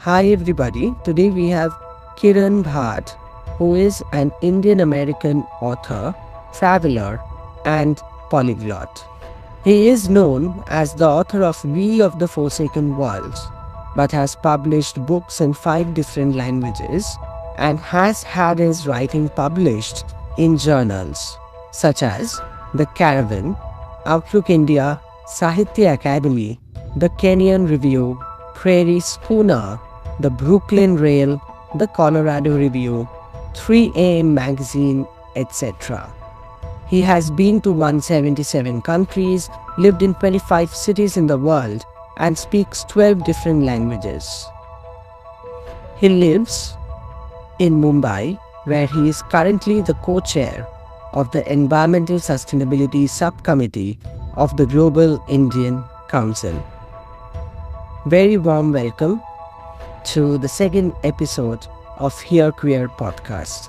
Hi everybody, today we have Kiran Bhat, who is an Indian American author, traveler, and polyglot. He is known as the author of We of the Forsaken Worlds, but has published books in 5 different languages and has had his writing published in journals such as The Caravan, Outlook India, Sahitya Academy, The Kenyan Review, Prairie Schooner, The Brooklyn Rail, The Colorado Review, 3 AM Magazine, etc. He has been to 177 countries, lived in 25 cities in the world, and speaks 12 different languages. He lives in Mumbai, where he is currently the co-chair of the Environmental Sustainability Subcommittee of the Global Indian Council. Very warm welcome to the second episode of Here Queer podcast.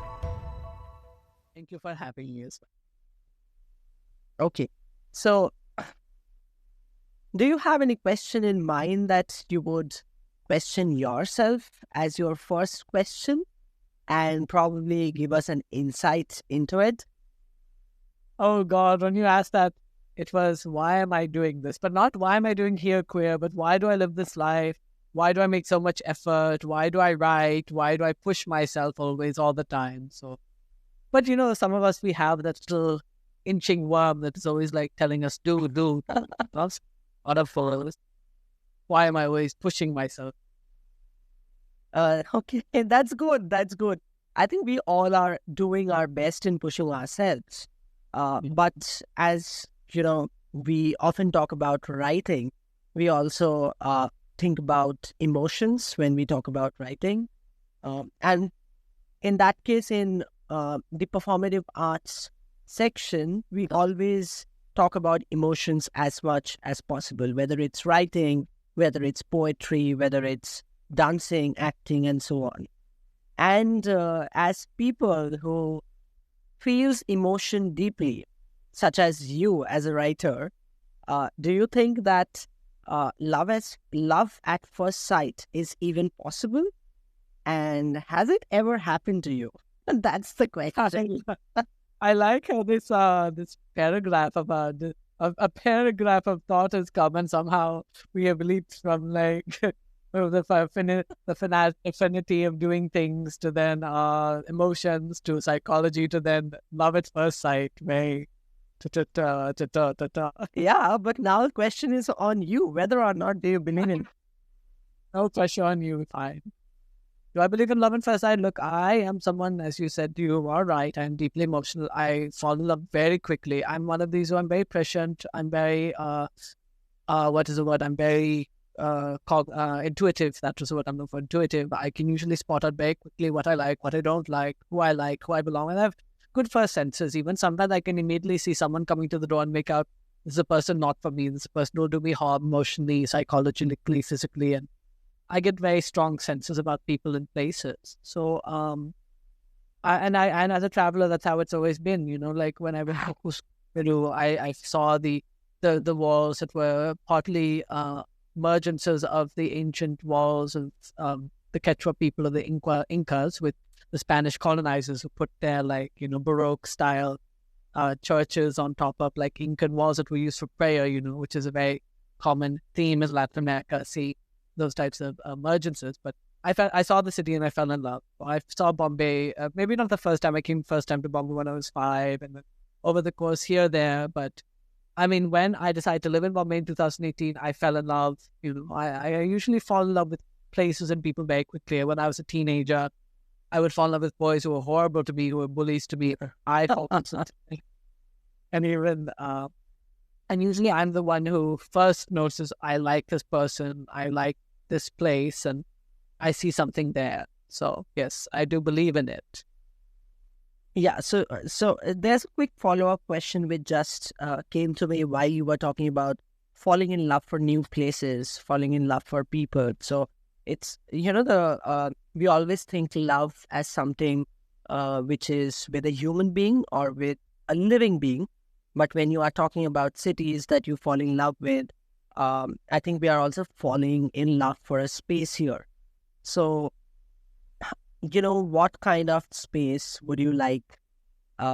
Thank you for having me as well. Okay. So, do you have any question in mind that you would question yourself as your first question and probably give us an insight into it? Oh God, when you asked that, it was, why am I doing this? But not why am I doing Here Queer, but why do I live this life? Why do I make so much effort? Why do I write? Why do I push myself always, all the time? So, but some of us, we have that little inching worm that is always like telling us, do. Not of followers. Why am I always pushing myself? Okay, that's good. That's good. I think we all are doing our best in pushing ourselves. But as we often talk about writing, we also think about emotions when we talk about writing. And in that case, in the performative arts section, we always talk about emotions as much as possible, whether it's writing, whether it's poetry, whether it's dancing, acting, and so on. And as people who feels emotion deeply, such as you as a writer, do you think that love at first sight is even possible? And has it ever happened to you? That's the question. I like how this paragraph about a paragraph of thought has come, and somehow we have leaped from like the affinity of doing things to then emotions to psychology to then love at first sight. Way. Yeah, but now the question is on you, whether or not do you believe in. No pressure on you. Fine. Do I believe in love at first sight? Look, I am someone, as you said, you are right. I'm deeply emotional. I fall in love very quickly. I'm one of these who I'm very prescient. I'm very, what is the word? I'm very intuitive. That was the word I'm looking for. Intuitive. I can usually spot out very quickly what I like, what I don't like, who I belong. And I have good first senses. Even sometimes I can immediately see someone coming to the door and make out, this is a person not for me. This is a person who will do me harm emotionally, psychologically, physically. And I get very strong senses about people and places. So, and as a traveler, that's how it's always been. Like when I went to Peru, I saw the walls that were partly emergences of the ancient walls of the Quechua people of the Incas with the Spanish colonizers who put their Baroque style churches on top of like Incan walls that were used for prayer. Which is a very common theme in Latin America. See those types of emergencies. But I saw the city and I fell in love. I saw Bombay, maybe not the first time. I came first time to Bombay when I was 5, and then over the course here, there. But I mean, when I decided to live in Bombay in 2018, I fell in love. I usually fall in love with places and people very quickly. When I was a teenager, I would fall in love with boys who were horrible to me, who were bullies to me. I felt and even and usually I'm the one who first notices I like this person, I like this place, and I see something there. So yes, I do believe in it. Yeah, so there's a quick follow-up question which just came to me while you were talking about falling in love for new places, falling in love for people. So it's we always think love as something which is with a human being or with a living being, but when you are talking about cities that you fall in love with, I think we are also falling in love for a space here. So, what kind of space would you like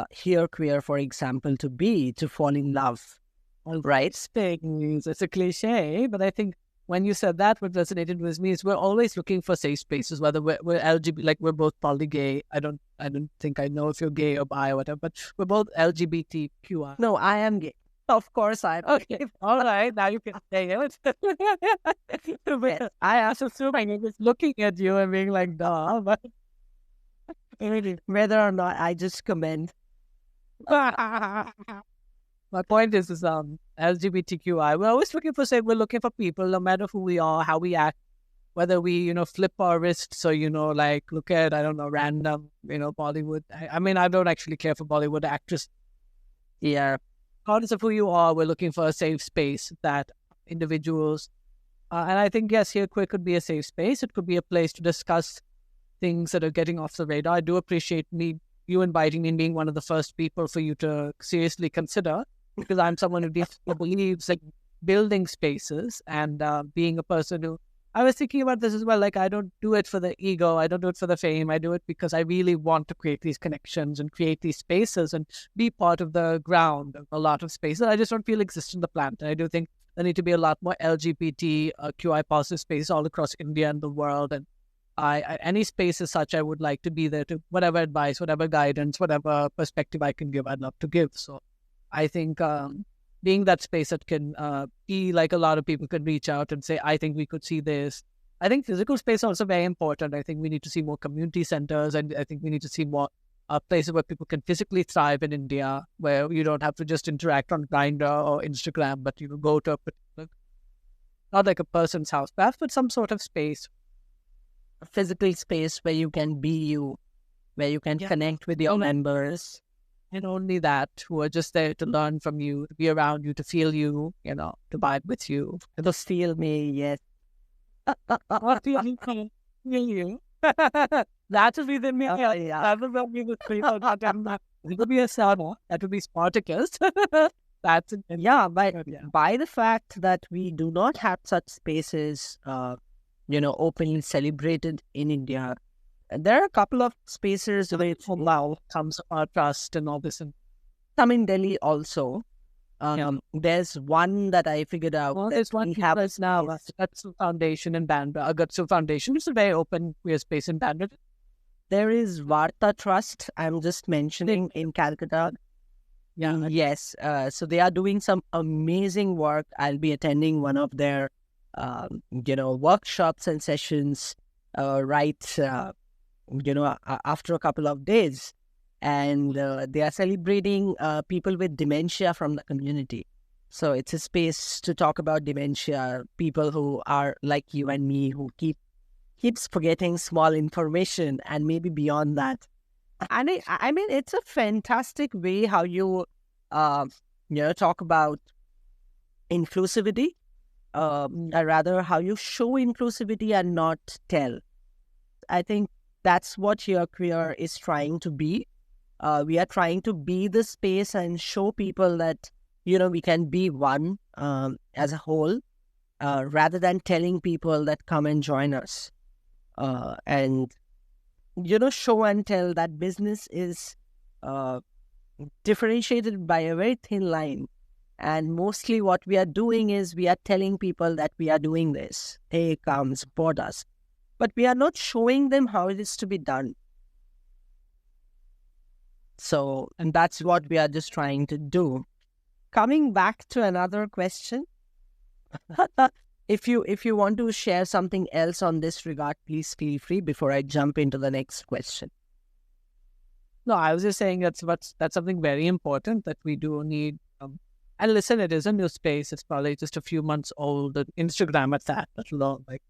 here queer, for example, to be to fall in love, Well, right? things. It's a cliche, but I think when you said that, what resonated with me is we're always looking for safe spaces, whether we're LGBT, like we're both polygay. I don't think I know if you're gay or bi or whatever, but we're both LGBTQI. No, I am gay. Of course, I'm Okay, all right, now you can say it. yes. I asked assuming it was looking at you and being like, duh, but Whether or not I just comment. my point is LGBTQI. We're always looking for, say, we're looking for people, no matter who we are, how we act, whether we, flip our wrists or, like look at, I don't know, random, Bollywood. I mean, I don't actually care for Bollywood actors. Yeah. Regardless of who you are, we're looking for a safe space that individuals, and I think, yes, here queer could be a safe space. It could be a place to discuss things that are getting off the radar. I do appreciate you inviting me and being one of the first people for you to seriously consider, because I'm someone who believes like building spaces and being a person who. I was thinking about this as well. Like, I don't do it for the ego. I don't do it for the fame. I do it because I really want to create these connections and create these spaces and be part of the ground of a lot of spaces that I just don't feel exist on the planet. And I do think there need to be a lot more LGBT QI positive spaces all across India and the world. And any space as such, I would like to be there to whatever advice, whatever guidance, whatever perspective I can give, I'd love to give. So I think being that space that can be like a lot of people can reach out and say, I think we could see this. I think physical space is also very important. I think we need to see more community centers, and I think we need to see more places where people can physically thrive in India, where you don't have to just interact on Grindr or Instagram, but you go to a particular, not like a person's house, perhaps, but some sort of space, A physical space where you can be you, where you can connect with your members. and only that, who are just there to learn from you, to be around you, to feel you, to vibe with you. To feel me, yes. Feel you. That would be the meal. Yeah. That would be the three. It would be a sauna. That would be Spartacus. That's it. Yeah, Yeah. by the fact that we do not have such spaces, openly celebrated in India, there are a couple of spaces where Now comes our trust and all this. And some in Delhi also. There's one that I figured out. well, that there's one we have that's now Gatsu Foundation in Bandra. Gatsu Foundation. It's a very open queer space in Bandra. There is Varta Trust, I'm just mentioning, in Calcutta. Yeah. Yes. So they are doing some amazing work. I'll be attending one of their, workshops and sessions, after a couple of days. And they are celebrating people with dementia from the community. So it's a space to talk about dementia, people who are like you and me, who keeps forgetting small information and maybe beyond that. And I mean, it's a fantastic way how you, talk about inclusivity, or rather how you show inclusivity and not tell. I think that's what your queer is trying to be. We are trying to be the space and show people that, we can be one as a whole, rather than telling people that come and join us. And show and tell that business is differentiated by a very thin line. And mostly what we are doing is we are telling people that we are doing this. Hey, come support us. But we are not showing them how it is to be done. So, and that's what we are just trying to do. Coming back to another question. If you want to share something else on this regard, please feel free before I jump into the next question. No, I was just saying that's something very important that we do need. And listen, it is a new space. It's probably just a few months old. And Instagram at that, let alone like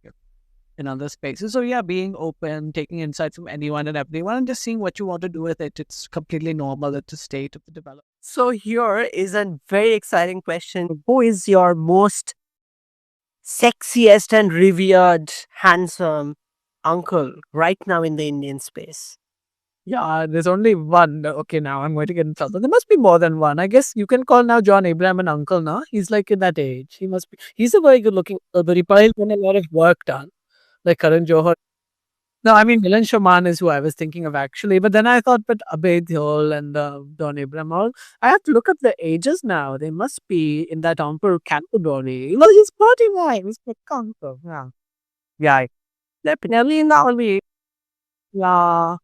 in other spaces. So yeah, being open, taking insight from anyone and everyone, and just seeing what you want to do with it. It's completely normal at the state of the development. So here is a very exciting question. Who is your most sexiest and revered, handsome uncle right now in the Indian space? Yeah, there's only one. Okay, now I'm going to get in trouble. There must be more than one. I guess you can call now John Abraham an uncle now. He's like in that age. He must be. He's a very good looking, but he probably done a lot of work done. Like Karan Johar. No, I mean Milan Shaman is who I was thinking of actually, but then I thought, but Abhay Deol and Don Abraham, all I have to look up the ages now. They must be in that Emperor category. Well, he's 49. He's the conquer. Yeah, yeah, definitely not me. Yeah,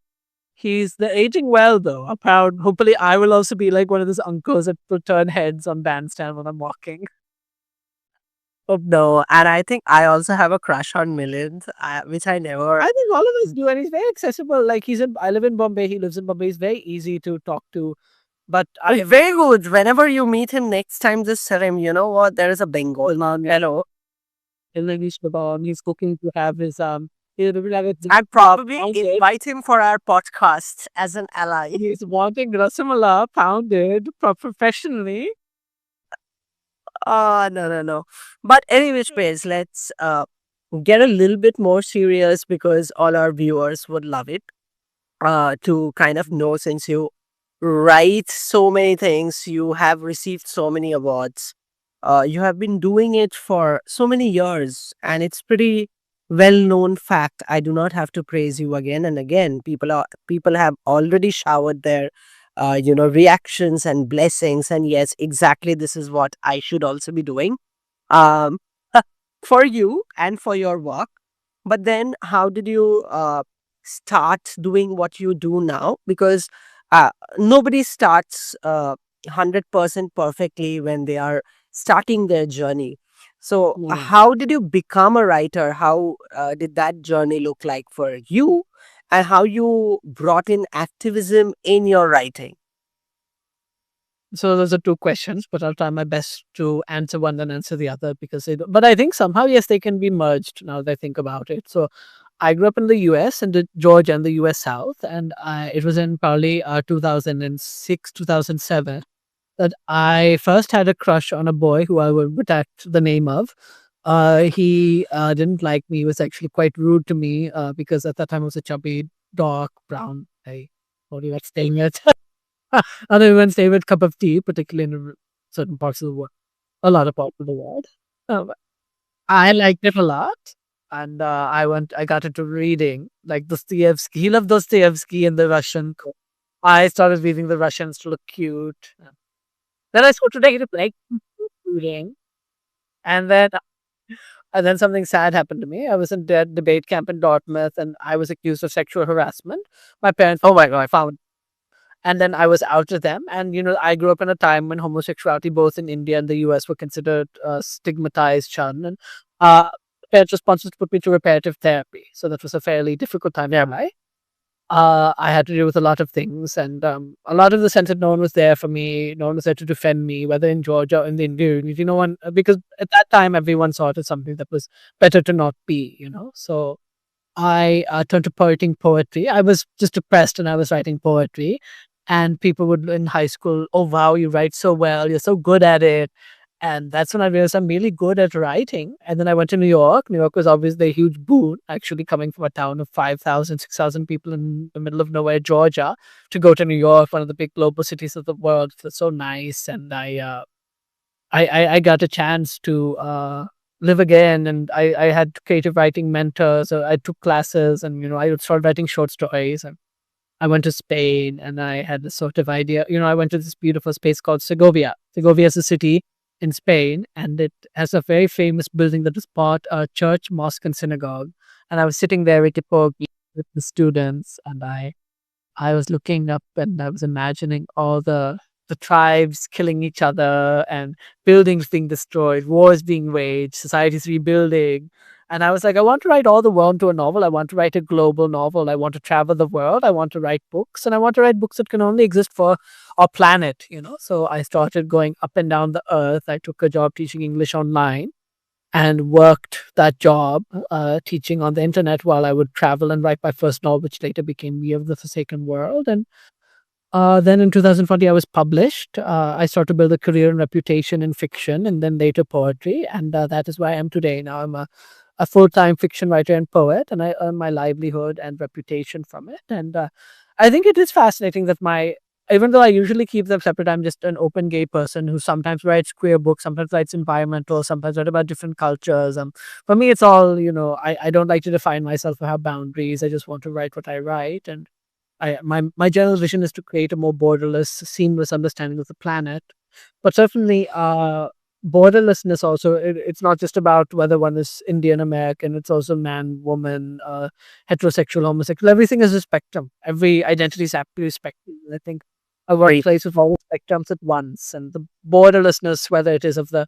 he's the aging well though. I'm proud. Hopefully, I will also be like one of those uncles that will turn heads on bandstand when I'm walking. Oh, no, and I think I also have a crush on Milind, which I I never. think all of us do, and he's very accessible. Like he's in. I live in Bombay. He lives in Bombay. He's very easy to talk to. But Very good. Whenever you meet him next time, just tell him, you know what, there is a Bengal man. Hello. English he's cooking to have his he'll be like I'd probably invite him for our podcast as an ally. he's wanting rasamala pounded professionally. No, no, no. But anyways, Paige, let's get a little bit more serious because all our viewers would love it. To kind of know, since you write so many things, you have received so many awards. You have been doing it for so many years, and it's pretty well known fact. I do not have to praise you again and again. People have already showered their reactions and blessings, and yes, exactly, this is what I should also be doing um for you and for your work. But then, how did you start doing what you do now? Because nobody starts 100% perfectly when they are starting their journey. So, Mm. how did you become a writer? How did that journey look like for you? And how you brought in activism in your writing? So those are two questions, but I'll try my best to answer one and answer the other because but I think somehow yes they can be merged now that I think about it. So I grew up in the US and the Georgia and the US South, and it was in probably 2006 2007 that I first had a crush on a boy who I would protect the name of. He didn't like me. He was actually quite rude to me because at that time I was a chubby, dark brown. I only like staying at other women's favorite cup of tea, particularly in certain parts of the world, a lot of parts of the world. Um, I liked it a lot. And I got into reading like Dostoevsky. He loved Dostoevsky and the Russian. I started reading the Russians to look cute. Then I started to like reading, and then something sad happened to me. I was in debate camp in Dartmouth, and I was accused of sexual harassment. My parents, oh my god, I found, and then I was out to them. And I grew up in a time when homosexuality, both in India and the US, were considered stigmatized, shunned, and parents' response was to put me to reparative therapy. So that was a fairly difficult time in my life. I had to deal with a lot of things, and a lot of the sense that no one was there for me, no one was there to defend me, whether in Georgia or in the Indian community. No one, because at that time everyone saw it as something that was better to not be. So I turned to poetry. I was just depressed and I was writing poetry. And people would in high school, oh wow, you write so well, you're so good at it. And that's when I realized I'm really good at writing. And then I went to New York. New York was obviously a huge boon, actually coming from a town of 5,000, 6,000 people in the middle of nowhere, Georgia, to go to New York, one of the big global cities of the world. It was so nice. And I got a chance to live again, and I had creative writing mentors. So I took classes, and I would start writing short stories. And I went to Spain, and I had this sort of idea. I went to this beautiful space called Segovia. Segovia is a city in Spain, and it has a very famous building that is part a church, mosque, and synagogue. And I was sitting there with the students, and I was looking up and I was imagining all the tribes killing each other and buildings being destroyed, wars being waged, societies rebuilding. And I was like, I want to write all the world into a novel. I want to write a global novel. I want to travel the world. I want to write books, and I want to write books that can only exist for our planet. So I started going up and down the earth. I took a job teaching English online and worked that job teaching on the internet while I would travel and write my first novel, which later became We of the Forsaken World. And then in 2020, I was published. I started to build a career and reputation in fiction and then later poetry. And that is where I am today. Now I'm a full time fiction writer and poet, and I earn my livelihood and reputation from it. And I think it is fascinating that my even though I usually keep them separate, I'm just an open gay person who sometimes writes queer books, sometimes writes environmental, sometimes write about different cultures. For me, it's all, I don't like to define myself or have boundaries. I just want to write what I write. And my general vision is to create a more borderless, seamless understanding of the planet. But certainly, borderlessness also, it's not just about whether one is Indian American, it's also man, woman, heterosexual, homosexual. Everything is a spectrum. Every identity is actually a spectrum. I think a workplace with all spectrums at once, and the borderlessness, whether it is of the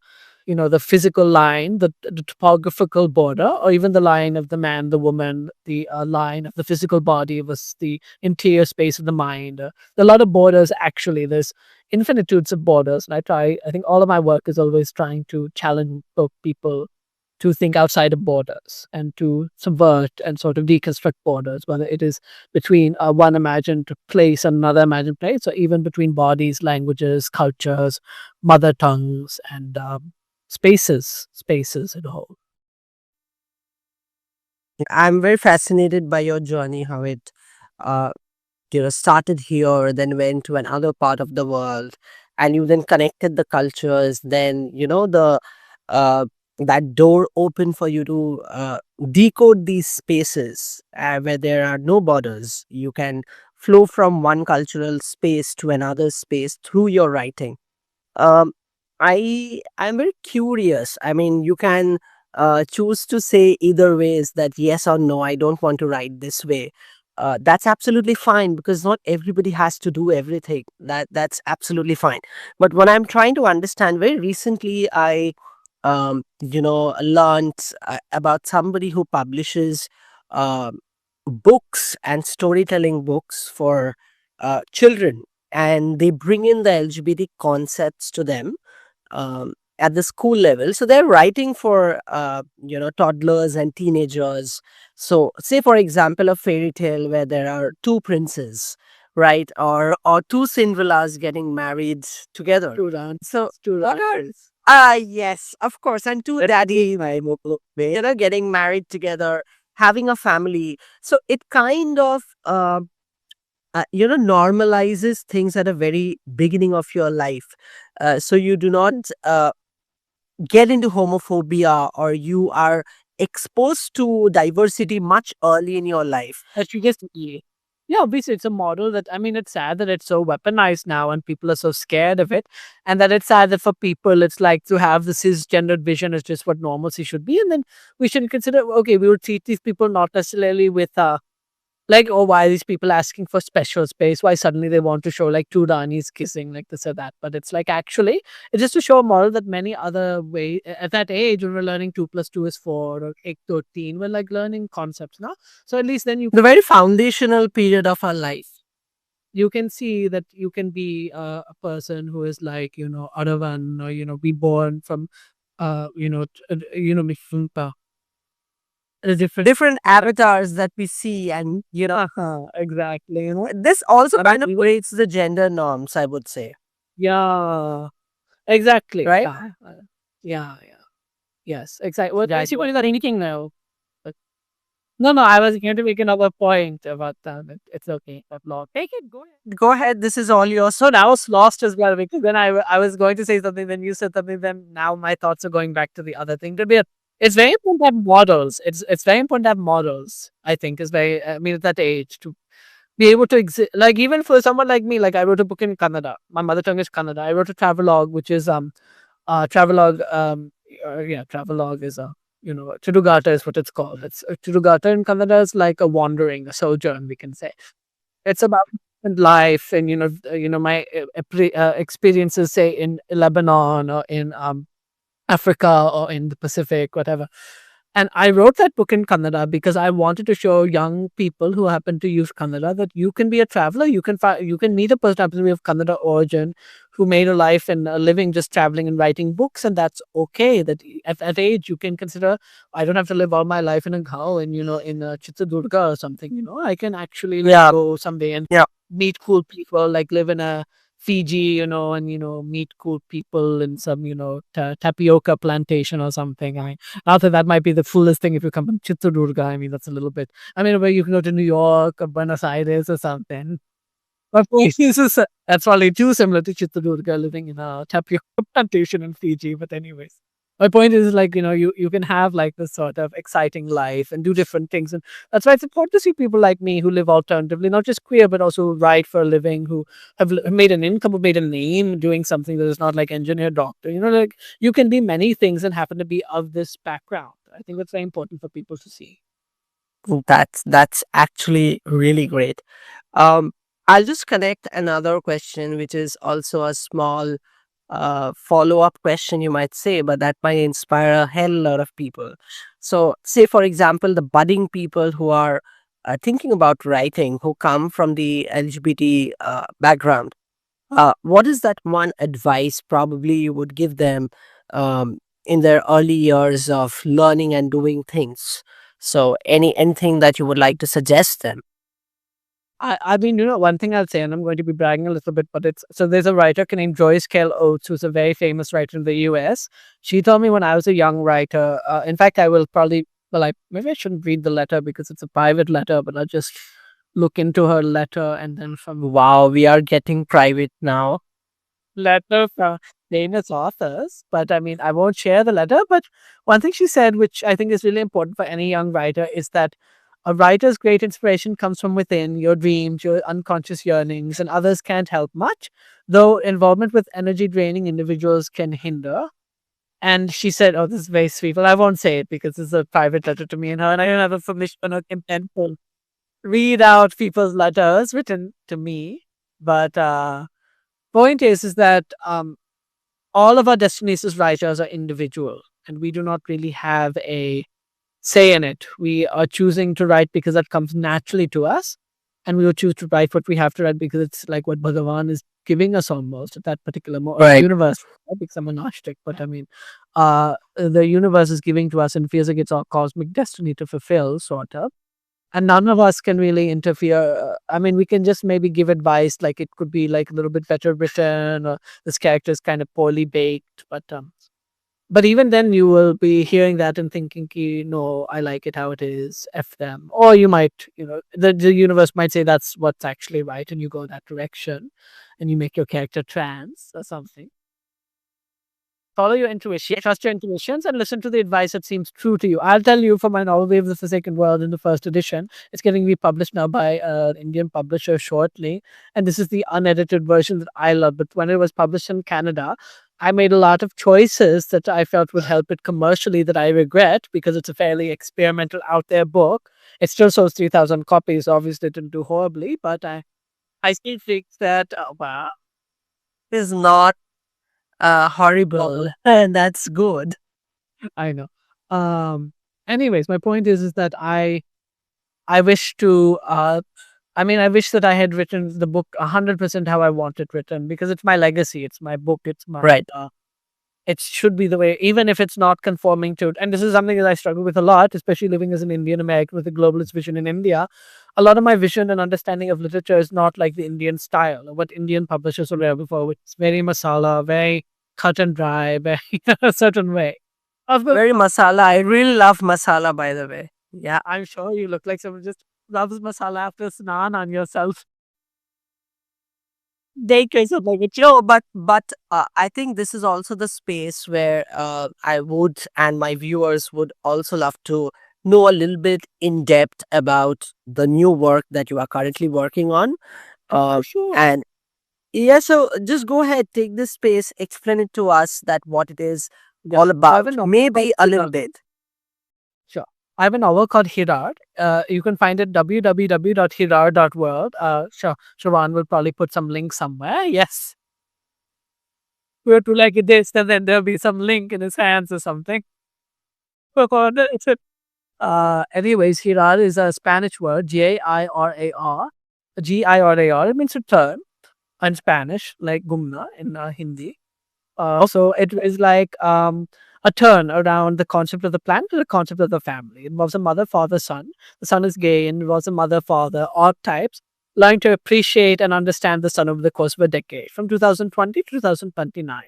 the physical line, the topographical border, or even the line of the man, the woman, the line of the physical body was the interior space of the mind. There are a lot of borders actually. There's infinitudes of borders, and I think all of my work is always trying to challenge people to think outside of borders and to subvert and sort of deconstruct borders, whether it is between one imagined place and another imagined place, or even between bodies, languages, cultures, mother tongues, and spaces in whole. I'm very fascinated by your journey, how it uh, started here, then went to another part of the world, and you then connected the cultures. Then the uh, that door opened for you to decode these spaces where there are no borders. You can flow from one cultural space to another space through your writing. um, I'm very curious. I mean, you can choose to say either ways that yes or no. I don't want to write this way. That's absolutely fine because not everybody has to do everything. That's absolutely fine. But when I'm trying to understand, very recently I learned about somebody who publishes um books and storytelling books for children, and they bring in the LGBT concepts to them at the school level. So they're writing for toddlers and teenagers. So say for example a fairy tale where there are two princes, right, or two Cinderellas getting married together. Students, So students. yes, of course, and two daddy, getting married together, having a family. So it kind of normalizes things at a very beginning of your life, so you do not get into homophobia, or you are exposed to diversity much early in your life. That you just yeah, obviously it's a model that, I mean, it's sad that it's so weaponized now and people are so scared of it, and that it's sad that for people it's like to have the cisgendered vision is just what normalcy should be, and then we should consider, okay, we would treat these people not necessarily with like, oh, why are these people asking for special space? Why suddenly they want to show like two Ranis kissing, like this or that? But it's like actually, it's just to show a model that many other way at that age when we're learning 2 plus 2 is 4 or 8 13, we're like learning concepts now. So at least then The very foundational period of our life. you can see that you can be a person who is like Aravan, or be born from a Different avatars that we see, and exactly, this also kind of breaks the gender norms, I would say. yeah. Exactly. Right. Yeah. Yes, exactly. What makes you worry about anything now? But no, I was going to make another point about that. It's okay. I've lost. Take it. Go ahead. Go ahead, this is all yours. So now it's lost as well because then I was going to say something, then you said something, then now my thoughts are going back to the other thing. It's very important to have models. It's very important to have models. I think is very. I mean, at that age to be able to exist. Like even for someone like me, like I wrote a book in Kannada. My mother tongue is Kannada. I wrote a travelogue, which is travelogue yeah, travelogue is a chudugata is what it's called. It's chudugata in Kannada is like a wandering, a sojourn, we can say. It's about life and my experiences, say in Lebanon or in Africa or in the Pacific, whatever. And I wrote that book in Kannada because I wanted to show young people who happen to use Kannada that you can be a traveler. You can meet a person who happens to be of Kannada origin who made a life and a living just traveling and writing books, and that's okay. That at that age you can consider I don't have to live all my life in a ghao and in Chitradurga or something. I can actually go someday and meet cool people, like live in a Fiji, and meet cool people in some tapioca plantation or something. Not that that might be the fullest thing if you come from Chitradurga. I mean, that's a little bit. I mean, where you can go to New York or Buenos Aires or something. My point is that's probably too similar to Chitradurga living in a tapioca plantation in Fiji. But anyways, my point is like, you can have like this sort of exciting life and do different things. And that's why it's important to see people like me who live alternatively, not just queer, but also write for a living, who have made an income, who made a name doing something that is not like engineer, doctor. Like you can be many things and happen to be of this background. I think that's very important for people to see. That's actually really great. Um, I'll just connect another question, which is also a small follow up question, you might say, but that might inspire a hell lot of people. So, say for example, the budding people who are thinking about writing, who come from the LGBT background. What is that one advice probably you would give them in their early years of learning and doing things? So, anything that you would like to suggest them? I mean, one thing I'll say, and I'm going to be bragging a little bit, but it's so there's a writer named Joyce Kell Oates, who's a very famous writer in the US. She told me when I was a young writer, in fact, I will probably, well, maybe I shouldn't read the letter because it's a private letter, but I'll just look into her letter and then from Wow, we are getting private now. letter from famous authors. But I mean, I won't share the letter. But one thing she said, which I think is really important for any young writer, is that a writer's great inspiration comes from within your dreams, your unconscious yearnings, and others can't help much, though involvement with energy draining individuals can hinder. And she said, "Oh, this is very sweet." Well, I won't say it because it's a private letter to me and her, and I don't have a permission or consent to read out people's letters written to me. But point is that all of our destinies as writers are individual, and we do not really have a say in it. We are choosing to write because that comes naturally to us, and we will choose to write what we have to write because it's like what Bhagavan is giving us almost at that particular Right. universe. Not because I'm a Gnostic, but I mean, the universe is giving to us and feels like it's our cosmic destiny to fulfill, sort of. And none of us can really interfere. I mean, we can just maybe give advice, like it could be like a little bit better written, or this character is kind of poorly baked, but even then, you will be hearing that and thinking, no, I like it how it is, F them. Or you might, the universe might say that's what's actually right, and you go that direction and you make your character trans or something. Follow your intuition, trust your intuitions, and listen to the advice that seems true to you. I'll tell you for my novel, Waves of the Forsaken World, in the first edition. It's getting republished now by an Indian publisher shortly. And this is the unedited version that I love. But when it was published in Canada, I made a lot of choices that I felt would help it commercially that I regret because it's a fairly experimental, out there book. It still sold 3,000 copies. Obviously, it didn't do horribly, but I still think that, wow, Is not horrible, and that's good. I know. Um. Anyways, my point is that I wish to. I mean, I wish that I had written the book 100% how I want it written because it's my legacy. It's my book. It's my. Right. It should be the way, even if it's not conforming to it. And this is something that I struggle with a lot, especially living as an Indian American with a globalist vision in India. A lot of my vision and understanding of literature is not like the Indian style or what Indian publishers were there before, which is very masala, very cut and dry, very a certain way. Of course, Very masala. I really love masala, by the way. Yeah. I'm sure you look like someone just loves masala after snan on yourself. They kind of like it. But I think this is also the space where I would and my viewers would also love to know a little bit in depth about the new work that you are currently working on. Sure. And yeah, so just go ahead, take this space, explain it to us that what it is all I have about. a novel Maybe a called little bit. Sure. I have a novel called Hirar. You can find it www.hirar.world. Sure. Shawan will probably put some link somewhere. Yes. We have to like this, and then there'll be some link in his hands or something. Anyways, Hirar is a Spanish word, Girar. Girar. It means to turn in Spanish, like gumna in Hindi. So it is like a turn around the concept of the planet to the concept of the family. It involves a mother, father, son. The son is gay and involves a mother, father, archetypes. Learning to appreciate and understand the son over the course of a decade, from 2020 to 2029.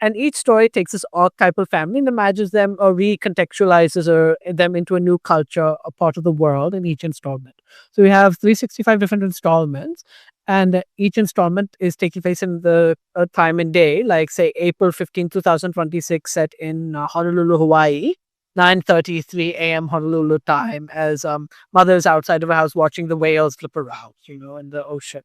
And each story takes this archetypal family and imagines them or recontextualizes them into a new culture, a part of the world in each installment. So we have 365 different installments, and each installment is taking place in the time and day, like say April 15th, 2026, set in Honolulu, Hawaii. 9:33 a.m. Honolulu time, as mothers outside of a house watching the whales flip around, in the ocean.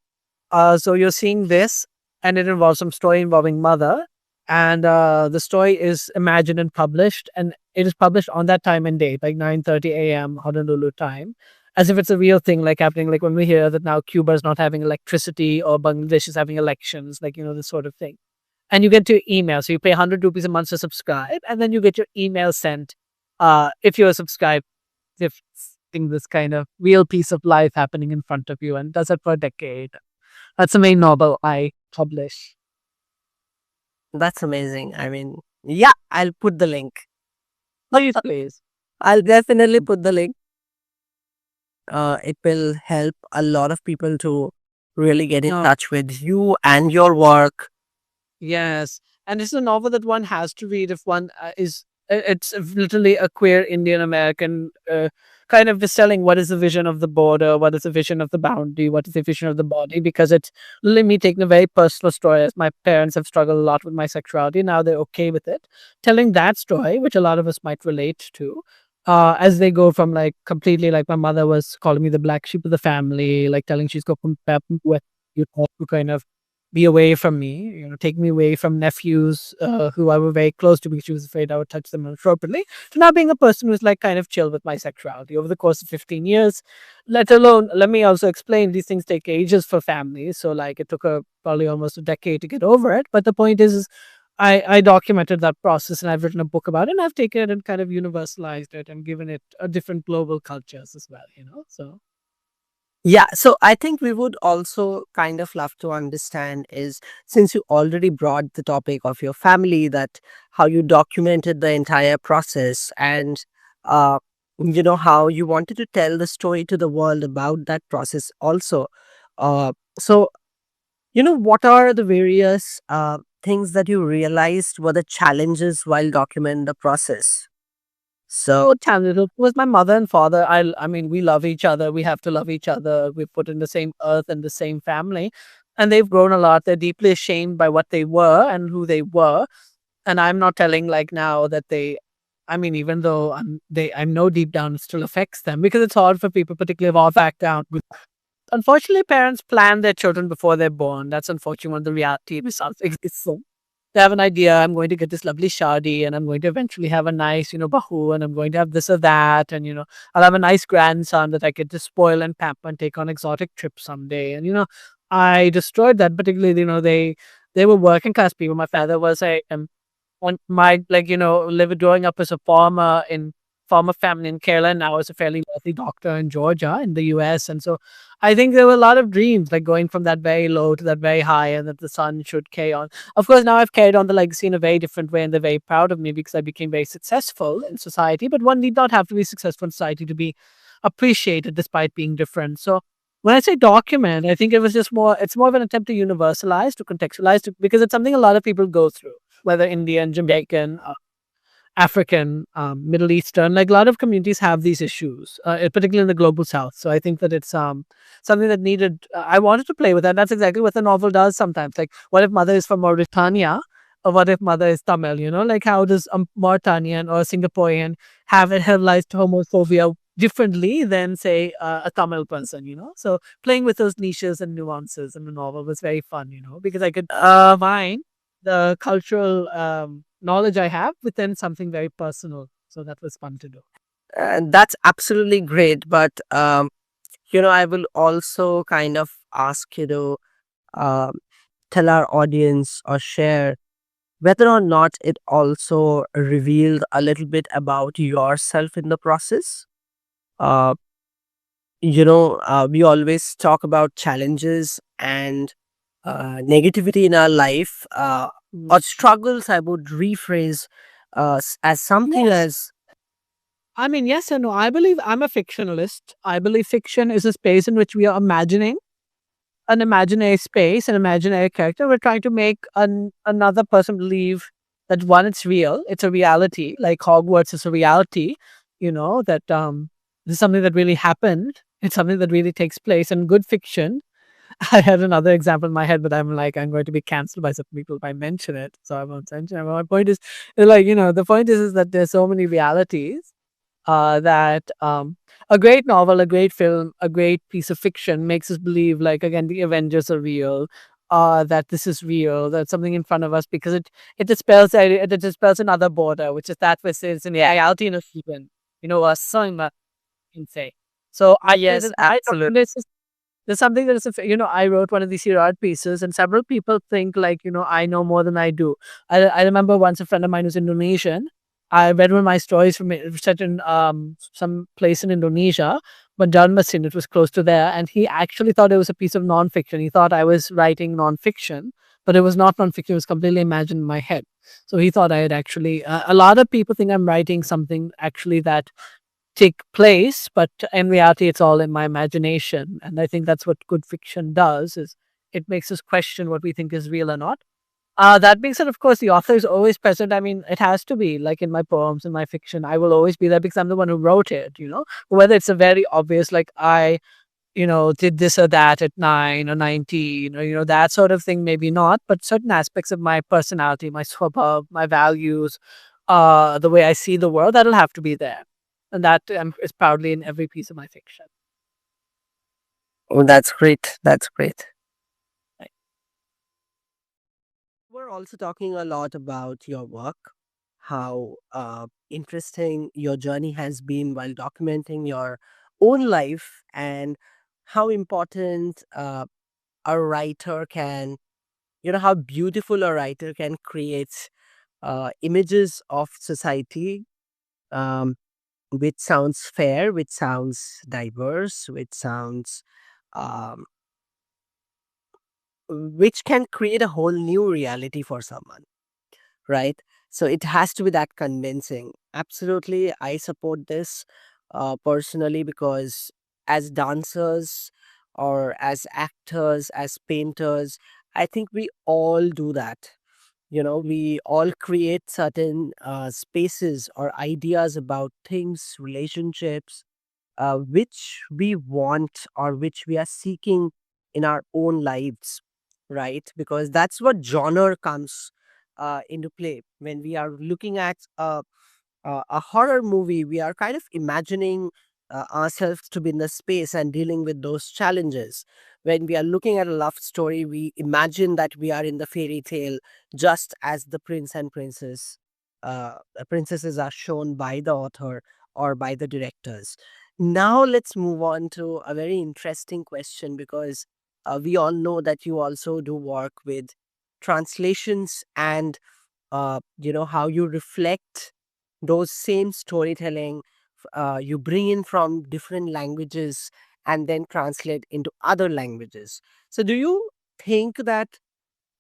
So you're seeing this, and it involves some story involving mother, and the story is imagined and published, and it is published on that time and date, like 9:30 a.m. Honolulu time, as if it's a real thing, like happening, like when we hear that now Cuba is not having electricity or Bangladesh is having elections, like this sort of thing. And you get your email, so you pay 100 rupees a month to subscribe, and then you get your email sent. If you're subscribed, if seeing this kind of real piece of life happening in front of you, and does it for a decade. That's the main novel I publish. That's amazing. I mean, yeah, I'll put the link. Please, please. I'll definitely put the link. It will help a lot of people to really get in No, touch with you and your work. yes, and it's a novel that one has to read if one It's literally a queer Indian American kind of selling what is the vision of the border, what is the vision of the boundary, what is the vision of the body, because it's literally me taking a very personal story. As my parents have struggled a lot with my sexuality, now they're okay with it. Telling that story, which a lot of us might relate to, as they go from like completely, like my mother was calling me the black sheep of the family, like telling she's going with you to kind of be away from me, take me away from nephews who I were very close to because she was afraid I would touch them inappropriately, to now being a person who's like kind of chill with my sexuality over the course of 15 years. Let alone, let me also explain, these things take ages for families. So like it took probably almost a decade to get over it. But the point is I documented that process and I've written a book about it and I've taken it and kind of universalized it and given it a different global cultures as well. So Yeah, so I think we would also kind of love to understand is, since you already brought the topic of your family, that how you documented the entire process, and how you wanted to tell the story to the world about that process also. So what are the various things that you realized were the challenges while documenting the process? So so talented was my mother and father. I mean, we love each other. We have to love each other. We put in the same earth and the same family. And they've grown a lot. They're deeply ashamed by what they were and who they were. And I'm not telling like now that I mean, even though I know deep down it still affects them because it's hard for people, particularly of our background. Unfortunately, parents plan their children before they're born. That's unfortunately one of the reality results. So they have an idea, I'm going to get this lovely shadi and I'm going to eventually have a nice, bahu, and I'm going to have this or that. And, I'll have a nice grandson that I get to spoil and pamper and take on exotic trips someday. And, I destroyed that, particularly, they were working class people. My father was on my like live growing up as a farmer family in Kerala, and now as a fairly wealthy doctor in Georgia in the US. And so I think there were a lot of dreams, like going from that very low to that very high, and that the son should carry on. Of course, now I've carried on the legacy in a very different way, and they're very proud of me because I became very successful in society. But one need not have to be successful in society to be appreciated despite being different. So when I say document, I think it's more of an attempt to universalize, to contextualize, because it's something a lot of people go through, whether Indian, Jamaican, African, Middle Eastern, like a lot of communities have these issues, particularly in the global south. So I think that it's something that needed, I wanted to play with that. That's exactly what the novel does sometimes. Like, what if mother is from Mauritania? Or what if mother is Tamil? Like how does a Mauritanian or a Singaporean have internalized homophobia differently than, say, a Tamil person? So playing with those niches and nuances in the novel was very fun, because I could combine the cultural knowledge I have within something very personal. So that was fun to do. that's absolutely great. But I will also kind of ask you to um, tell our audience or share whether or not it also revealed a little bit about yourself in the process. Uh, we always talk about challenges and negativity in our life, or Mm. struggles. I would rephrase as something Yes. as I mean, yes and no. I believe I'm a fictionalist. I believe fiction is a space in which we are imagining an imaginary space, an imaginary character. We're trying to make another person believe that one, it's real, it's a reality, like Hogwarts is a reality, that this is something that really happened. It's something that really takes place. And good fiction, I had another example in my head, but I'm like, I'm going to be cancelled by some people if I mention it. So I won't mention it. My point is, like, the point is that there's so many realities that a great novel, a great film, a great piece of fiction makes us believe, like, again, the Avengers are real, that this is real, that something in front of us, because it dispels another border, which is that which is in reality in a human, a cinema can say. So I say Yes, that absolutely. there's something that is, I wrote one of these here art pieces, and several people think like, I know more than I do. I remember once a friend of mine who's Indonesian. I read one of my stories from set in some place in Indonesia, but Dalmatin, it was close to there, and he actually thought it was a piece of nonfiction. He thought I was writing nonfiction, but it was not nonfiction. It was completely imagined in my head. So he thought I had actually. A lot of people think I'm writing something actually that take place, but in reality, it's all in my imagination. And I think that's what good fiction does, is it makes us question what we think is real or not. That being said, of course, the author is always present. I mean, it has to be like in my poems, in my fiction, I will always be there because I'm the one who wrote it. Whether it's a very obvious, like I, did this or that at 9 or 19, or, that sort of thing, maybe not, but certain aspects of my personality, my swabab, my values, the way I see the world, that'll have to be there. And that is proudly in every piece of my fiction. Oh, that's great. That's great. Right. We're also talking a lot about your work, how interesting your journey has been while documenting your own life, and how important a writer can, how beautiful a writer can create images of society, um, which sounds fair, which sounds diverse, um, which can create a whole new reality for someone, right? So it has to be that convincing. Absolutely, I support this personally, because as dancers or as actors, as painters, I think we all do that. We all create certain spaces or ideas about things, relationships, which we want or which we are seeking in our own lives, right? Because that's what genre comes into play. When we are looking at a horror movie, we are kind of imagining ourselves to be in the space and dealing with those challenges. When we are looking at a love story, we imagine that we are in the fairy tale, just as the prince and princesses are shown by the author or by the directors. Now, let's move on to a very interesting question, because we all know that you also do work with translations and how you reflect those same storytelling, you bring in from different languages and then translate into other languages. So do you think that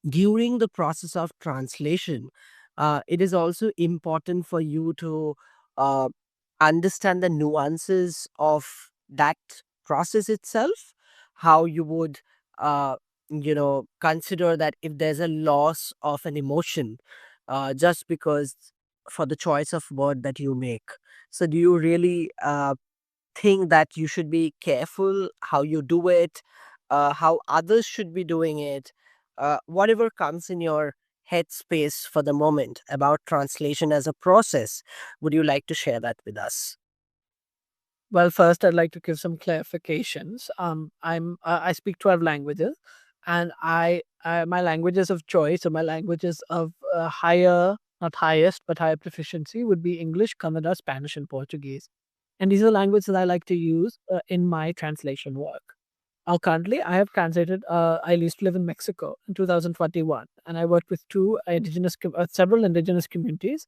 during the process of translation, it is also important for you to uh, understand the nuances of that process itself, how you would consider that if there's a loss of an emotion just because for the choice of word that you make. So do you really think that you should be careful how you do it, how others should be doing it, whatever comes in your headspace for the moment about translation as a process? Would you like to share that with us? Well, first, I'd like to give some clarifications. I speak 12 languages, and my languages of choice, or my languages of higher, not highest, but higher proficiency, would be English, Kannada, Spanish, and Portuguese. And these are languages that I like to use in my translation work. Currently, I have translated. I used to live in Mexico in 2021, and I worked with several indigenous communities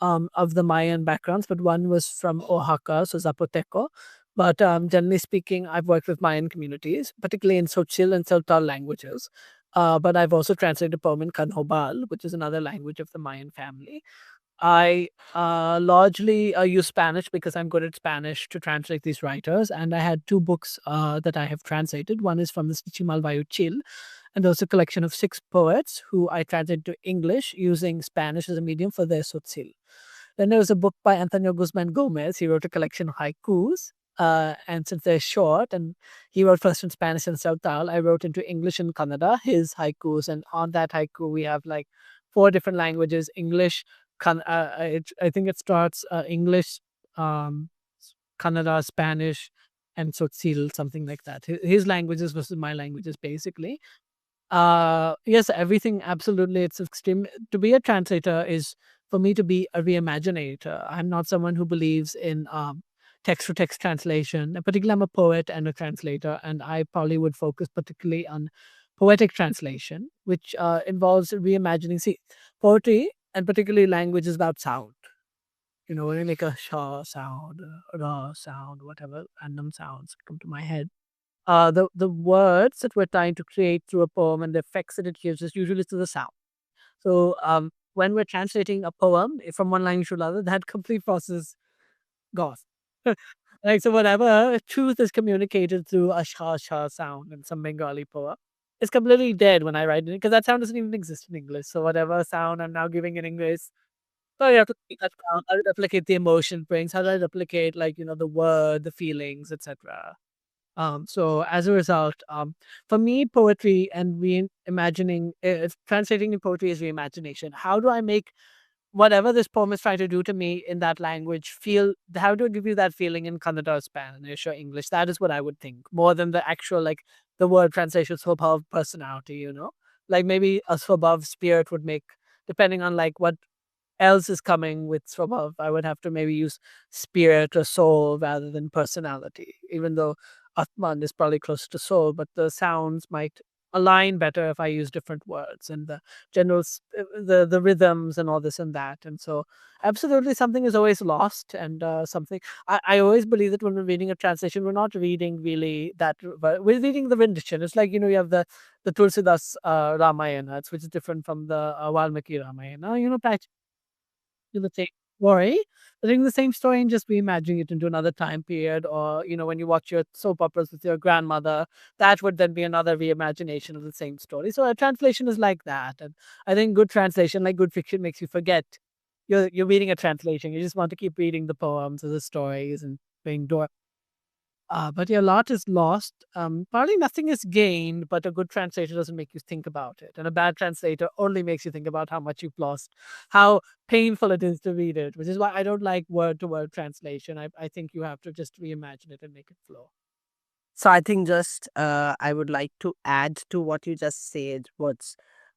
of the Mayan backgrounds, but one was from Oaxaca, so Zapoteco. But generally speaking, I've worked with Mayan communities, particularly in Xochitl and Tzotzil languages. But I've also translated a poem in Kanhobal, which is another language of the Mayan family. I largely use Spanish because I'm good at Spanish to translate these writers. And I had two books that I have translated. One is from the Sichimal Chil, And there was a collection of 6 poets who I translated to English using Spanish as a medium for their Tzotzil. Then there was a book by Antonio Guzman Gomez. He wrote a collection of haikus. And since they're short, and he wrote first in Spanish and Sautal, I wrote into English and Kannada his haikus. And on that haiku, we have like 4 different languages: English, I think it starts English, um, Kannada, Spanish, and Tzotzil, something like that. His languages versus my languages, basically. Yes, everything, absolutely. It's extreme. To be a translator is for me to be a reimaginator. I'm not someone who believes in text to text translation. Particularly, I'm a poet and a translator, and I probably would focus particularly on poetic translation, which involves reimagining. See, poetry and particularly language is about sound. When you make a shaw sound, a ra sound, whatever random sounds come to my head, the words that we're trying to create through a poem and the effects that it gives is usually through the sound. So when we're translating a poem from one language to another, that complete process gone. Like, so whatever truth is communicated through a sha sha sound in some Bengali poem, it's completely dead when I write it because that sound doesn't even exist in English. So whatever sound I'm now giving in English, so you have to take that sound. How to replicate the emotion brings? How do I replicate, like, the word, the feelings, etc. So as a result, for me, poetry and reimagining, translating in poetry is reimagination. How do I make whatever this poem is trying to do to me in that language feel? How do I give you that feeling in Kannada, or Spanish, or English? That is what I would think more than the actual, like, the word translation swabhav of personality. Like maybe a swabhav spirit would make, depending on like what else is coming with Swabhav. I would have to maybe use spirit or soul rather than personality, even though Atman is probably close to soul, but the sounds might align better if I use different words and the the rhythms and all this and that. And so absolutely something is always lost, and something I always believe that when we're reading a translation, we're not reading really that, but we're reading the rendition. It's like, you have the Tulsidas Ramayana, which is different from the Valmiki Ramayana. Do the same story, telling the same story and just reimagining it into another time period. Or, when you watch your soap operas with your grandmother, that would then be another reimagination of the same story. So a translation is like that. And I think good translation, like good fiction, makes you forget you're reading a translation. You just want to keep reading the poems or the stories and being but yeah, a lot is lost. Probably nothing is gained, but a good translator doesn't make you think about it. And a bad translator only makes you think about how much you've lost, how painful it is to read it, which is why I don't like word to word translation. I think you have to just reimagine it and make it flow. So I think just I would like to add to what you just said. What's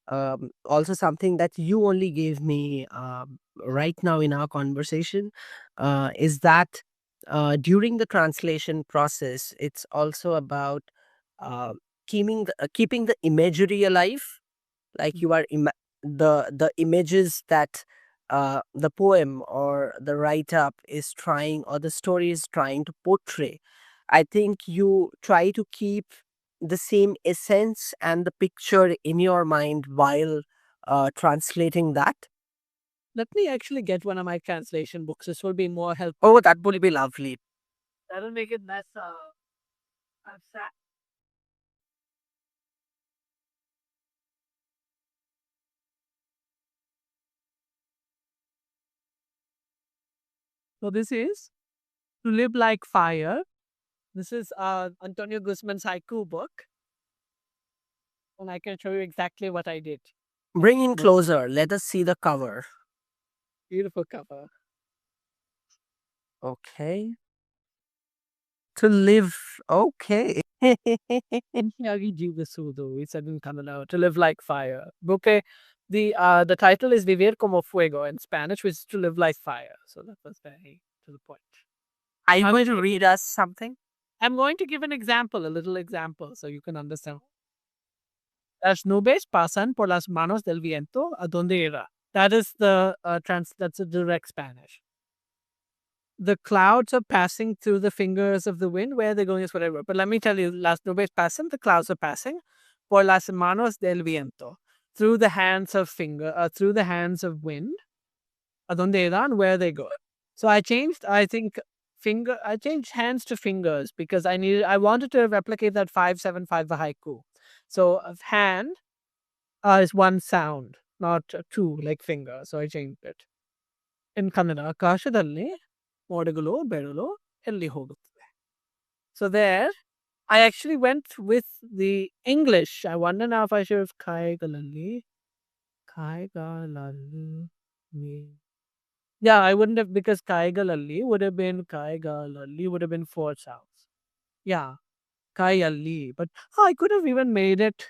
also something that you only gave me right now in our conversation is that during the translation process, it's also about uh, keeping the imagery alive. Like you are the images that the poem or the write up is trying, or the story is trying to portray. I think you try to keep the same essence and the picture in your mind while translating that. Let me actually get one of my translation books. This will be more helpful. Oh, that would be lovely. That'll make it less abstract. So this is To Live Like Fire. This is Antonio Guzman's haiku book, and I can show you exactly what I did. Bring in Look, closer. Let us see the cover. beautiful cover. Okay. To live. Okay. Inhyagi Jivasudu, he said in Kannada, To Live Like Fire. Okay. The title is Vivir como fuego in Spanish, which is To Live Like Fire. So that was very to the point. Are you I'm, going to read us something? I'm going to give an example, a little example, so you can understand. Las nubes pasan por las manos del viento a donde irá. That is that's a direct Spanish. The clouds are passing through the fingers of the wind. Where they're going is whatever. But let me tell you, las nubes pasan, the clouds are passing, por las manos del viento, through the hands of wind, a donde irán, where they go. So I changed, I think, I changed hands to fingers because I wanted to replicate that 575 haiku. So hand is one sound, not two, like finger. So I changed it. In Kannada, ಆಕಾಶದಲ್ಲಿ ಮೋಡಗಳು ಬೆರಳು ಎಲ್ಲಿ ಹೋಗುತ್ತದೆ. So there, I actually went with the English. I wonder now if I should have ಕಾಯಿಗಳಲ್ಲಿ ಕಾಯಿಗಳಲ್ಲಿ yeah, I wouldn't have because Kaigalalli would have been Kaigalalli would have been four sounds. Yeah, Kayalli. But I could have even made it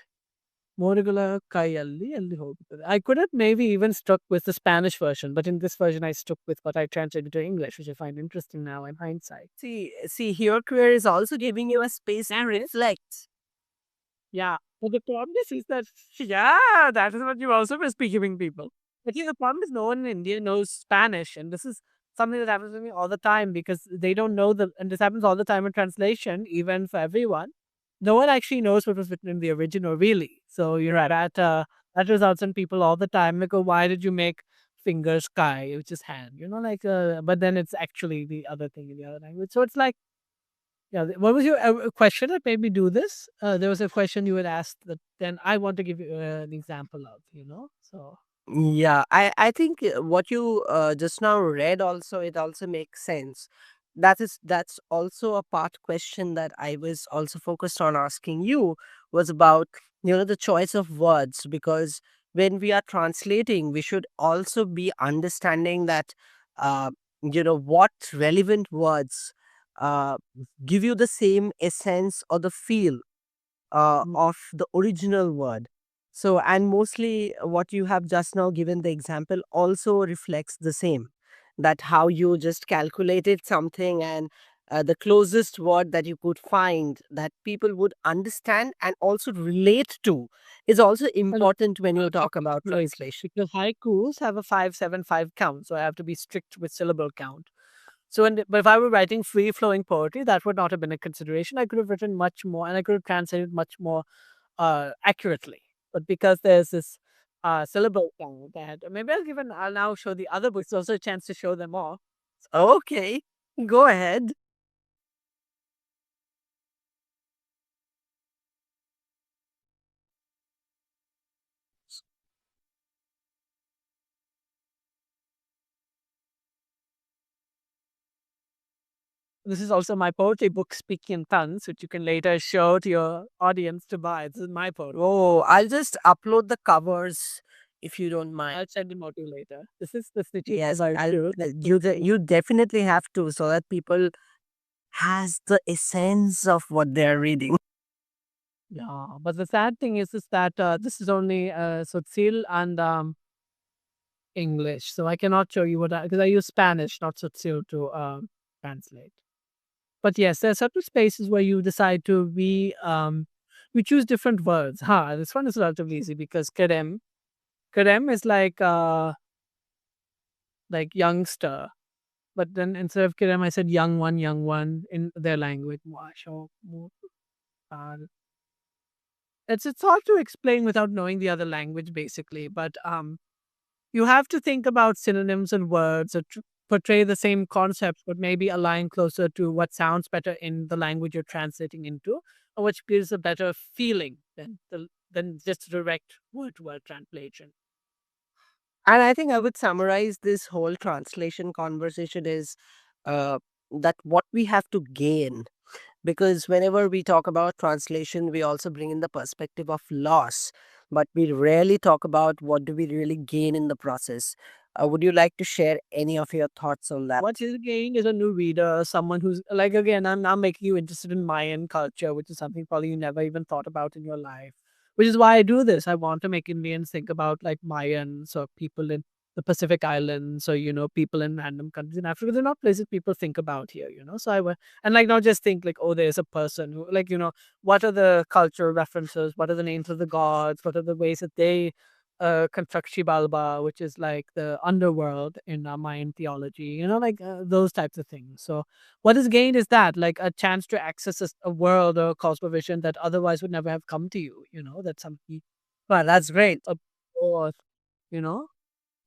Morigula Kayalli Alli ಹೋಗುತ್ತದೆ. I could have maybe even stuck with the Spanish version, but in this version I stuck with what I translated to English, which I find interesting now in hindsight. See, your career is also giving you a space to reflect. Yeah. But the problem is that, yeah, that is what you also must be giving people. But yeah, the problem is no one in India knows Spanish. And this is something that happens to me all the time because they don't know and this happens all the time in translation, even for everyone. No one actually knows what was written in the original, really. So you're right. That results in people all the time. Like, oh, why did you make fingers sky, which is hand? But then it's actually the other thing in the other language. So it's like, yeah. What was your question that made me do this? There was a question you had asked that then I want to give you an example of, So, Yeah, I think what you just now read also, it also makes sense. That's also a part question that I was also focused on asking you was about the choice of words, because when we are translating we should also be understanding that uh what relevant words uh give you the same essence or the feel mm, of the original word. So, and mostly what you have just now given the example also reflects the same, that how you just calculated something and the closest word that you could find that people would understand and also relate to is also hello. important when you talk about Right. translation. Because haikus have a 575 count, so I have to be strict with syllable count. So, but if I were writing free flowing poetry, that would not have been a consideration. I could have written much more and I could have translated much more accurately. But because there's this syllable count, that maybe I'll now show the other books. Also, a chance to show them all. Okay, go ahead. This is also my poetry book, Speaking in Tongues, which you can later show to your audience to buy. This is my poetry. Oh, I'll just upload the covers if you don't mind. I'll send them out to you later. This is the city Yes, I do. you definitely have to, so that people has the essence of what they're reading. Yeah, but the sad thing is that this is only Sotsil and English, so I cannot show you what because I use Spanish, not Sotsil, to translate. But yes, there are certain spaces where you decide to we choose different words. This one is relatively easy because kerem is like youngster, but then instead of kerem, I said young one in their language. Mwasho, uh, it's hard to explain without knowing the other language, basically. But you have to think about synonyms and words that portray the same concept, but maybe align closer to what sounds better in the language you're translating into, or which gives a better feeling than just direct word to word translation. And I think I would summarize this whole translation conversation is that what we have to gain, because whenever we talk about translation, we also bring in the perspective of loss, but we rarely talk about what do we really gain in the process. Would you like to share any of your thoughts on that? What is gain is a new reader, someone who's like again, I'm now making you interested in Mayan culture, which is something probably you never even thought about in your life. Which is why I do this. I want to make Indians think about like Mayans or people in the Pacific Islands or people in random countries in Africa. They're not places people think about here. So and like not just think like, oh, there's a person who like, what are the cultural references? What are the names of the gods? What are the ways that they construct Shibalba, which is like the underworld in Mayan theology, those types of things. So, what is gained is that, like, a chance to access a world or cosmovision that otherwise would never have come to you, that something, Well, that's great. or, you know?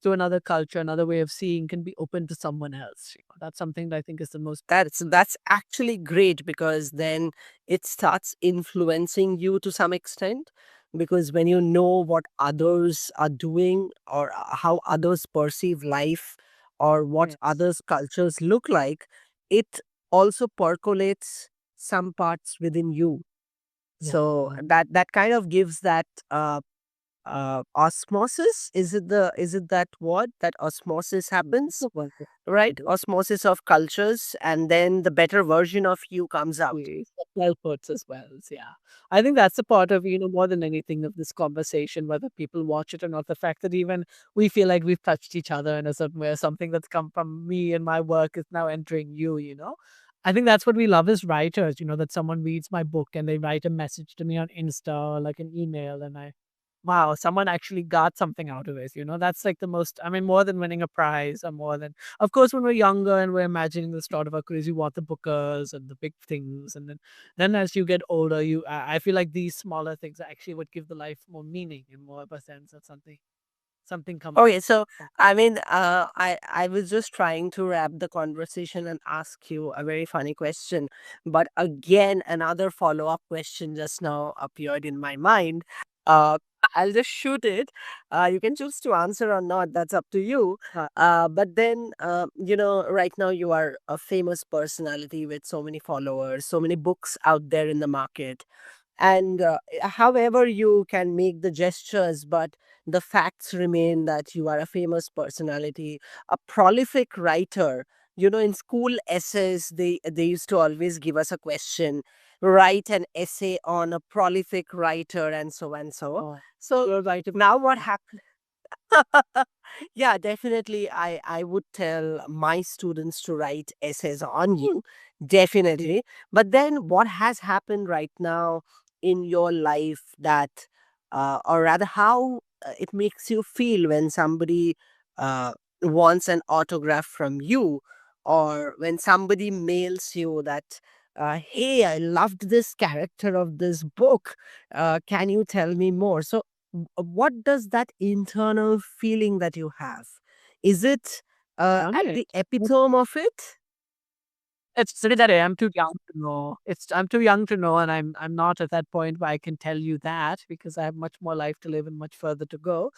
to another culture, another way of seeing can be open to someone else. That's something that I think is the most. That's actually great, because then it starts influencing you to some extent, because when you know what others are doing, or how others perceive life, or what Yes. others cultures look like, it also percolates some parts within you. So Yeah. that kind of gives that osmosis. Is it that word, that osmosis That's happens, the one thing. right? Osmosis of cultures, and then the better version of you comes out. Ways, well puts as well. Yeah. I think that's the part of, more than anything of this conversation, whether people watch it or not, the fact that even we feel like we've touched each other in a certain way, something that's come from me and my work is now entering you. I think that's what we love as writers, that someone reads my book and they write a message to me on Insta or like an email, and wow, someone actually got something out of it. That's like the most, I mean, more than winning a prize or more than, of course, when we're younger and we're imagining the start of our careers, you want the bookers and the big things. And then as you get older, I feel like these smaller things are actually what give the life more meaning and more of a sense of something comes. Okay, so I mean, I was just trying to wrap the conversation and ask you a very funny question, but again, another follow up question just now appeared in my mind. Uh, I'll just shoot it. You can choose to answer or not. That's up to you. But then, right now you are a famous personality with so many followers, so many books out there in the market, and however you can make the gestures, but the facts remain that you are a famous personality, a prolific writer. In school essays, they used to always give us a question: write an essay on a prolific writer, and so and so. Oh, So you're right. now what happens? Yeah, definitely. I would tell my students to write essays on you, definitely. But then what has happened right now in your life that, or rather, how it makes you feel when somebody wants an autograph from you, or when somebody mails you that, hey, I loved this character of this book. Can you tell me more? So what does that internal feeling that you have? Is it Done at it. the epitome of it? It's silly that I'm too young to know. I'm too young to know, and I'm not at that point where I can tell you that because I have much more life to live and much further to go.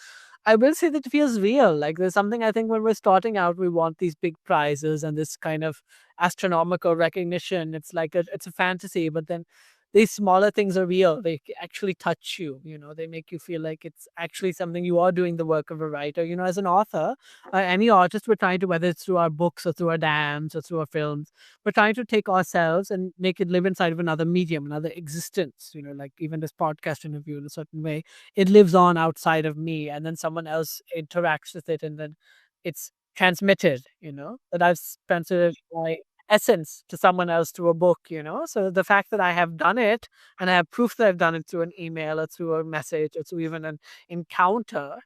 I will say that it feels real. Like there's something I think when we're starting out, we want these big prizes and this kind of astronomical recognition. It's like it's a fantasy, but then these smaller things are real. They actually touch you. They make you feel like it's actually something you are doing the work of a writer. As an author, any artist, we're trying to, whether it's through our books or through our dance or through our films, we're trying to take ourselves and make it live inside of another medium, another existence. Like even this podcast interview in a certain way, it lives on outside of me, and then someone else interacts with it, and then it's transmitted. That I've spent sort of my essence to someone else through a book. So the fact that I have done it and I have proof that I've done it through an email or through a message or through even an encounter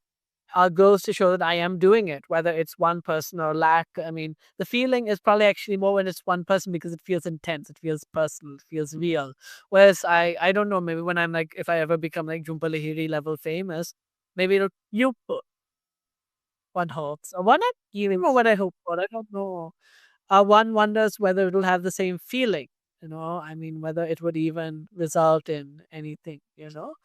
goes to show that I am doing it, whether it's one person or lack. I mean, the feeling is probably actually more when it's one person because it feels intense, it feels personal, it feels real. Whereas I don't know, maybe when I'm like, if I ever become like Jhumpa Lahiri level famous, maybe it'll, one hopes. Or one, not even what I hope for, I don't know. One wonders whether it'll have the same feeling, I mean, whether it would even result in anything. So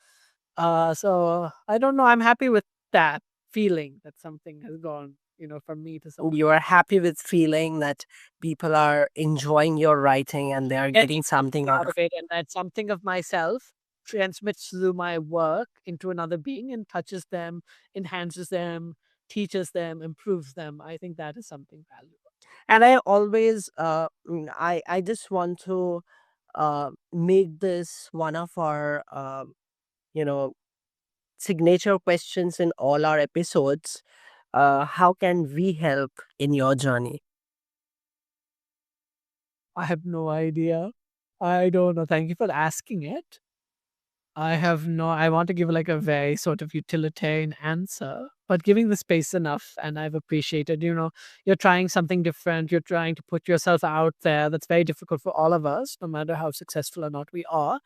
I don't know. I'm happy with that feeling that something has gone, from me to someone. You are happy with feeling that people are enjoying your writing and they are Getting getting something out out of of it, and that something of myself transmits through my work into another being and touches them, enhances them, teaches them, improves them. I think that is something valuable. And I always, I just want to make this one of our, you know, signature questions in all our episodes. How can we help in your journey? I have no idea. I don't know. Thank you for asking it. I want to give like a very sort of utilitarian answer, but giving the space enough. And I've appreciated, you're trying something different. You're trying to put yourself out there. That's very difficult for all of us, no matter how successful or not we are.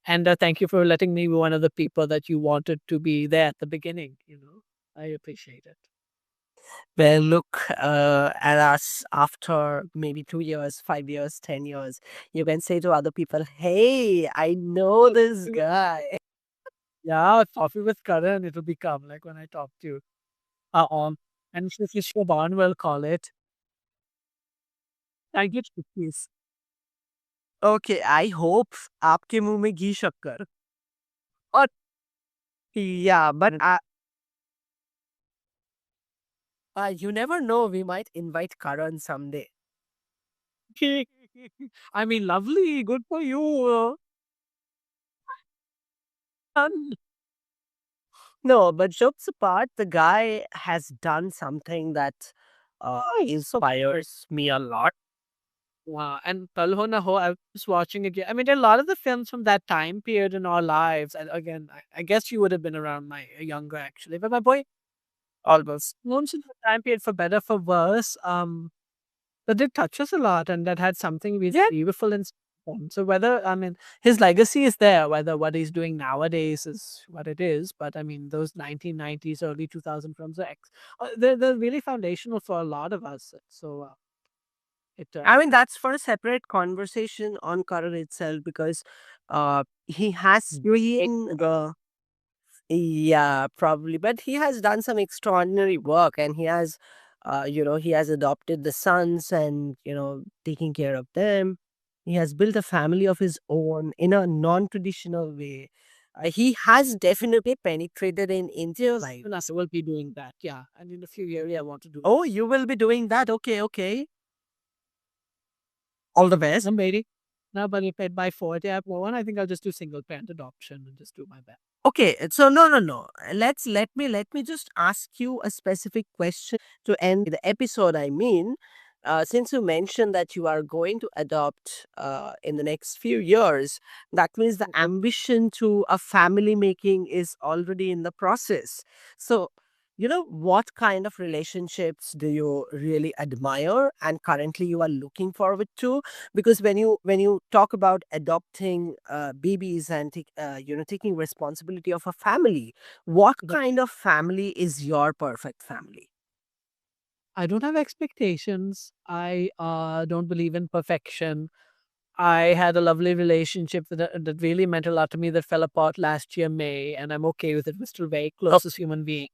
And thank you for letting me be one of the people that you wanted to be there at the beginning. I appreciate it. Well, look at us after maybe 2 years, 5 years, 10 years. You can say to other people, hey, I know this guy. Yeah, coffee with Karan, it'll become like when I talk to you. And if you Shobhan will call it. Thank you, please. Okay, I hope आपके मुंह में घी शक्कर. Or yeah, but you never know. We might invite Karan someday. I mean, lovely. Good for you. No, but jokes apart, the guy has done something that inspires me a lot. Wow. And Kal Ho Na Ho, I was watching it. I mean, there are a lot of the films from that time period in our lives. And again, I guess you would have been around my younger actually. But my boy, Almost. films in that time period, for better, for worse, that did touch us a lot and that had something really Yeah. beautiful and so whether I mean his legacy is there, whether what he's doing nowadays is what it is, but I mean those 1990s, early 2000 films are they're really foundational for a lot of us. So it I mean, that's for a separate conversation on Karan itself because he has been yeah, probably. But he has done some extraordinary work and he has, he has adopted the sons and, taking care of them. He has built a family of his own in a non traditional way. He has definitely penetrated in India's life. and I will be doing that, yeah, and in a few years I want to do Oh, you will be doing that? Okay, okay. All the best. I'm waiting now, but if I buy 40 app one, I think I'll just do single parent adoption and just do my best. Okay, so no, no, no. Let me just ask you a specific question to end the episode. I mean, since you mentioned that you are going to adopt in the next few years, that means the ambition to a family making is already in the process. So, what kind of relationships do you really admire and currently you are looking forward to? Because when you talk about adopting babies and taking responsibility of a family, what But kind of family is your perfect family? I don't have expectations. I don't believe in perfection. I had a lovely relationship that really meant a lot to me that fell apart last year, May, and I'm okay with it. We're still very close as human beings.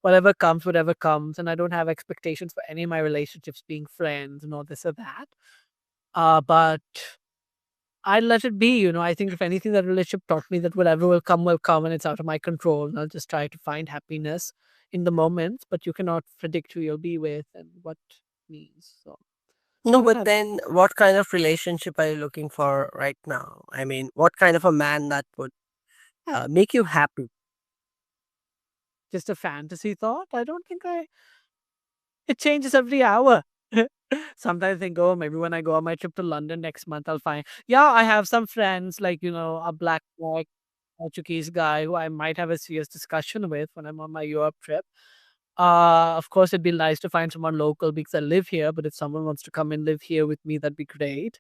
Whatever comes, and I don't have expectations for any of my relationships being friends and all this or that. But I let it be. I think if anything, that relationship taught me that whatever will come, and it's out of my control. And I'll just try to find happiness in the moment, but you cannot predict who you'll be with and what means. So No, I don't but have then what kind of relationship are you looking for right now? I mean, what kind of a man that would make you happy? just a fantasy thought. I don't think I It changes every hour. Sometimes I think, oh, maybe when I go on my trip to London next month, I'll find, yeah, I have some friends like, a black Portuguese guy who I might have a serious discussion with when I'm on my Europe trip. Of course, it'd be nice to find someone local because I live here, but if someone wants to come and live here with me, that'd be great.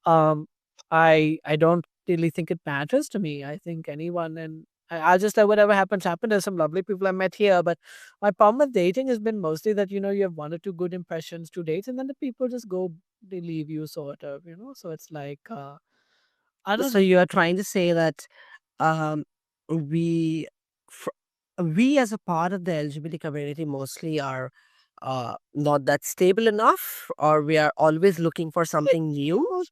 Um, I don't really think it matters to me. I think anyone and I'll just let whatever happens happen. There's some lovely people I met here, but my problem with dating has been mostly that you have one or two good impressions, two dates, and then the people just go, they leave you sort of. So it's like I So don't. you are trying to say that um, we fr- we as a part of the LGBT community mostly are not that stable enough, or we are always looking for something new.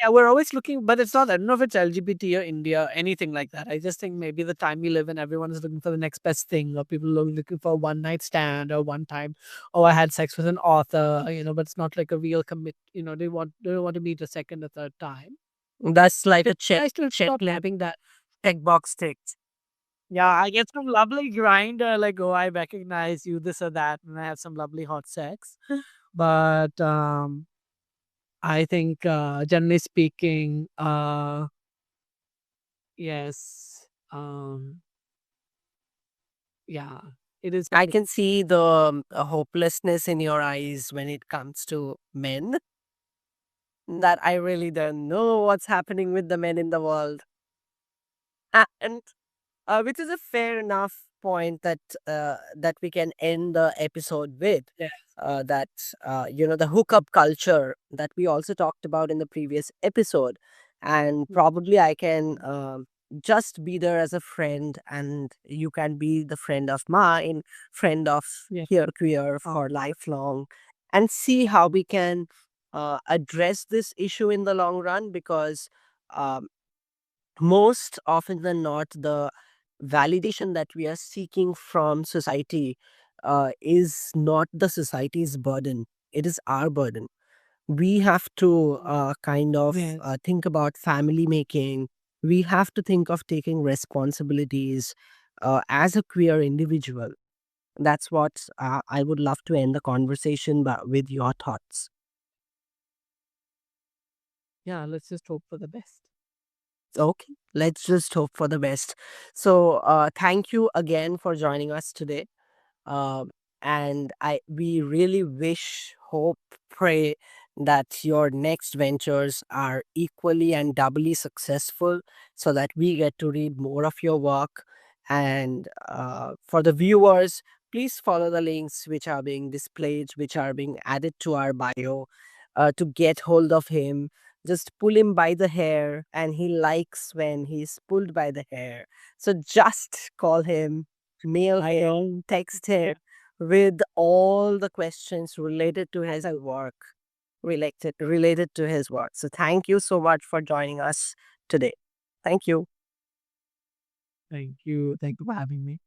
Yeah, we're always looking, but it's not. I don't know if it's LGBT or India, anything like that. I just think maybe the time we live in, everyone is looking for the next best thing, or people are looking for a one night stand or one time. Oh, I had sex with an author, but it's not like a real commit. They don't want to meet a second or third time. That's like a Nice to stop having that. checkbox tick. Yeah, I get some lovely grinder, like, oh, I recognize you, this or that, and I have some lovely hot sex. But I think generally speaking, yes. Yeah, it is. I can see the hopelessness in your eyes when it comes to men. That I really don't know what's happening with the men in the world. And which is a fair enough point that that we can end the episode with. Yes. That the hookup culture that we also talked about in the previous episode, and probably I can just be there as a friend, and you can be the friend of mine, friend of Yeah. here queer for lifelong, and see how we can address this issue in the long run, because um, most often than not, the validation that we are seeking from society is not the society's burden. It is our burden. We have to kind of Yes. think about family making. We have to think of taking responsibilities as a queer individual. That's what I would love to end the conversation with your thoughts. Yeah, let's just hope for the best. Okay, let's just hope for the best. So, thank you again for joining us today. Um, and we really wish, hope, pray that your next ventures are equally and doubly successful, so that we get to read more of your work. And for the viewers, please follow the links which are being displayed, which are being added to our bio, to get hold of him. Just pull him by the hair, and he likes when he's pulled by the hair. So just call him, mail him, text him with all the questions related to his work, related to his work. So thank you so much for joining us today. Thank you. Thank you. Thank you for having me.